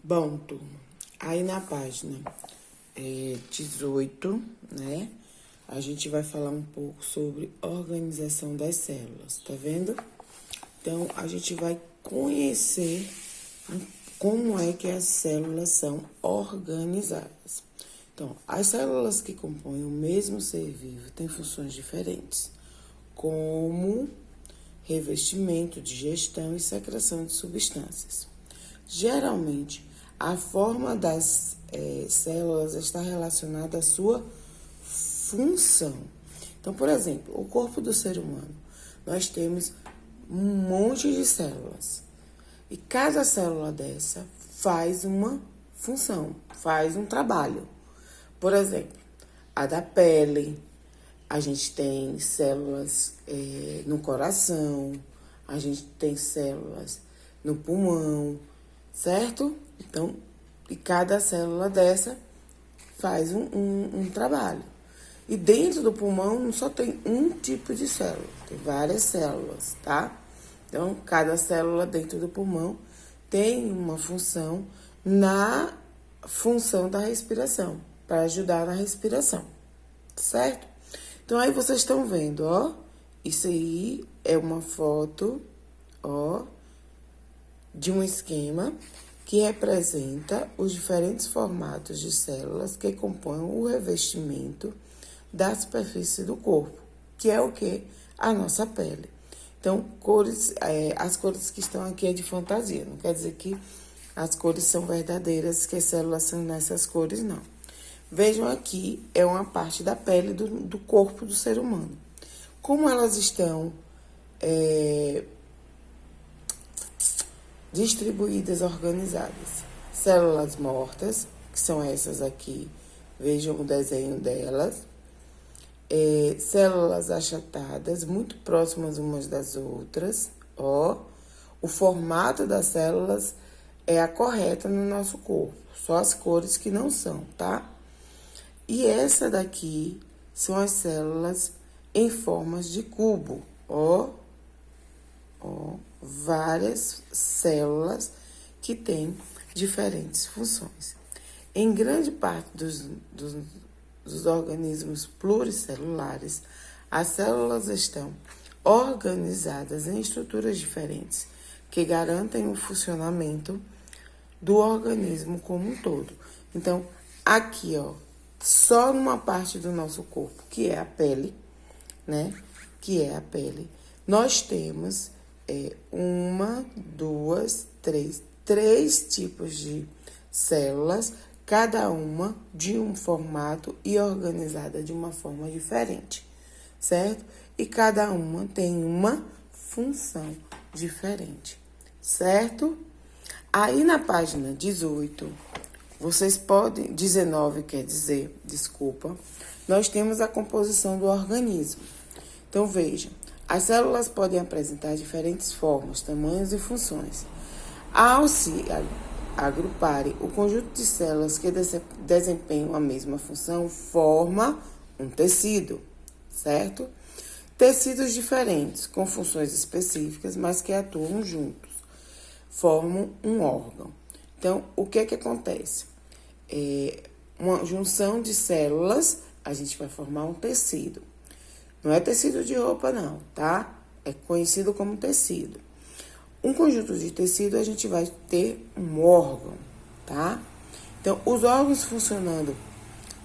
Bom, turma, aí na página 18, né, a gente vai falar um pouco sobre organização das células, tá vendo? Então, a gente vai conhecer como é que as células são organizadas. Então, as células que compõem o mesmo ser vivo têm funções diferentes, como revestimento, digestão e secreção de substâncias. Geralmente, a forma das células está relacionada à sua função. Então, por exemplo, o corpo do ser humano, nós temos um monte de células. E cada célula dessa faz uma função, faz um trabalho. Por exemplo, a da pele, a gente tem células no coração, a gente tem células no pulmão, certo? Então, e cada célula dessa faz um trabalho. E dentro do pulmão não só tem um tipo de célula, tem várias células, tá? Então, cada célula dentro do pulmão tem uma função na função da respiração, para ajudar na respiração, certo? Então, aí vocês estão vendo, ó, isso aí é uma foto, ó, de um esquema que representa os diferentes formatos de células que compõem o revestimento da superfície do corpo, que é o que? A nossa pele. Então, cores, as cores que estão aqui é de fantasia, não quer dizer que as cores são verdadeiras, que as células são nessas cores, não. Vejam aqui, é uma parte da pele do corpo do ser humano. Como elas estão distribuídas, organizadas. Células mortas, que são essas aqui, vejam o desenho delas. Células achatadas, muito próximas umas das outras, ó. O formato das células é a correta no nosso corpo, só as cores que não são, tá? E essa daqui são as células em formas de cubo, ó. Ó, várias células que têm diferentes funções. Em grande parte dos organismos pluricelulares, as células estão organizadas em estruturas diferentes que garantem o funcionamento do organismo como um todo. Então, aqui, ó, só numa parte do nosso corpo, que é a pele, né? Que é a pele, nós temos três tipos de células, cada uma de um formato e organizada de uma forma diferente, certo? E cada uma tem uma função diferente, certo? Aí na página 18, vocês podem, 19 quer dizer, desculpa, nós temos a composição do organismo. Então vejam, as células podem apresentar diferentes formas, tamanhos e funções. Ao se agruparem, o conjunto de células que desempenham a mesma função forma um tecido, certo? Tecidos diferentes, com funções específicas, mas que atuam juntos, formam um órgão. Então, o que é que acontece? Uma junção de células, a gente vai formar um tecido. Não é tecido de roupa, não, tá? É conhecido como tecido. Um conjunto de tecido, a gente vai ter um órgão, tá? Então, os órgãos funcionando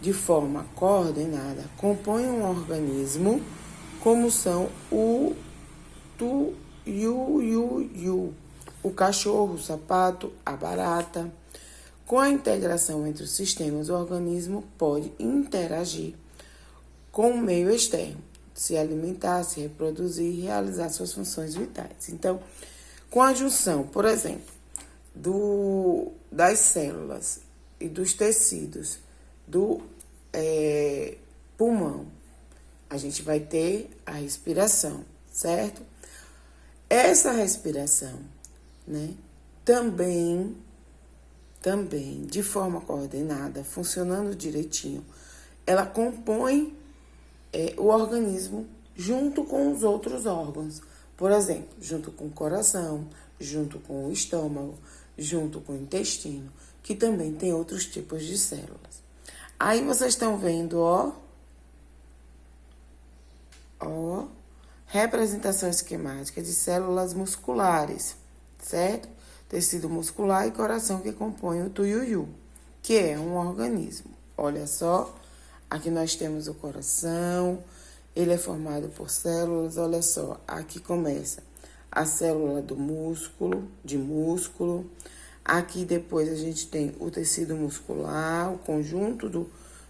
de forma coordenada compõem um organismo, como são o o cachorro, o sapato, a barata. Com a integração entre os sistemas, o organismo pode interagir com o meio externo, se alimentar, se reproduzir e realizar suas funções vitais. Então, com a junção, por exemplo, das células e dos tecidos do pulmão, a gente vai ter a respiração, certo? Essa respiração, né, também, de forma coordenada, funcionando direitinho, ela compõe o organismo junto com os outros órgãos. Por exemplo, junto com o coração, junto com o estômago, junto com o intestino, que também tem outros tipos de células. Aí vocês estão vendo, ó, representação esquemática de células musculares, certo? Tecido muscular e coração que compõem o tuiuiu, que é um organismo. Olha só, aqui nós temos o coração, ele é formado por células, olha só, aqui começa a célula do músculo, de músculo. Aqui depois a gente tem o tecido muscular, o conjunto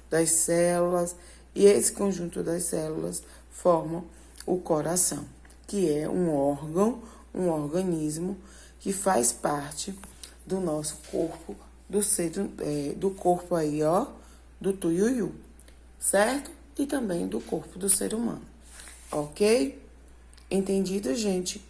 das células, e esse conjunto das células formam o coração, que é um órgão, um organismo que faz parte do nosso corpo, do corpo aí, ó, do tuiuiu, certo? E também do corpo do ser humano, ok? Entendido, gente?